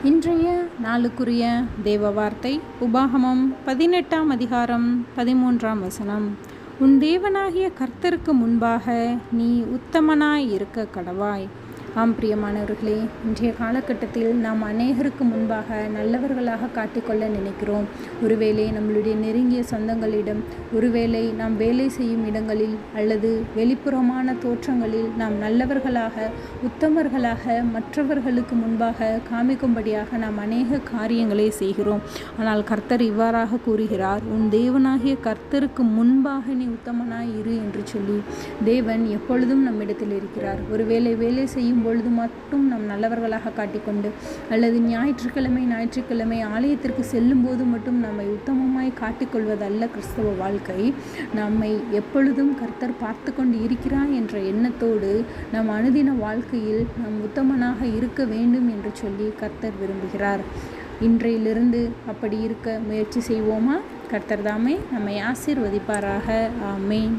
இன்றைய நாளுக்குரிய தேவ வார்த்தை உபாகமம் 18ஆம் அதிகாரம் 13ஆம் வசனம். உன் தேவனாகிய கர்த்தருக்கு முன்பாக நீ உத்தமனாய் இருக்க கடவாய். ஆம் பிரியமானவர்களே, இன்றைய காலகட்டத்தில் நாம் அநேகருக்கு முன்பாக நல்லவர்களாக காட்டிக்கொள்ள நினைக்கிறோம். ஒருவேளை நம்மளுடைய நெருங்கிய சொந்தங்களிடம், ஒருவேளை நாம் வேலை செய்யும் இடங்களில் அல்லது வெளிப்புறமான தோற்றங்களில் நாம் நல்லவர்களாக உத்தமர்களாக மற்றவர்களுக்கு முன்பாக காமிக்கும்படியாக நாம் அநேக காரியங்களை செய்கிறோம். ஆனால் கர்த்தர் இவ்வாறாக கூறுகிறார், உன் தேவனாகிய கர்த்தருக்கு முன்பாக நீ உத்தமனாய் இரு என்று சொல்லி. தேவன் எப்பொழுதும் நம்மிடத்தில் இருக்கிறார். ஒருவேளை வேலை செய்யும் பொழுது மட்டும் நாம் நல்லவர்களாக காட்டிக்கொண்டு அல்லது ஞாயிற்றுக்கிழமை ஆலயத்திற்கு செல்லும் போது மட்டும் நம்மை உத்தமமாய் காட்டிக்கொள்வதல்ல கிறிஸ்தவ வாழ்க்கை. நம்மை எப்பொழுதும் கர்த்தர் பார்த்து கொண்டு இருக்கிறார் என்ற எண்ணத்தோடு நம் அனுதின வாழ்க்கையில் நாம் உத்தமனாக இருக்க வேண்டும் என்று சொல்லி கர்த்தர் விரும்புகிறார். இன்றையிலிருந்து அப்படி இருக்க முயற்சி செய்வோமா? கர்த்தர் தாமே நம்மை ஆசீர்வதிப்பாராக. ஆமென்.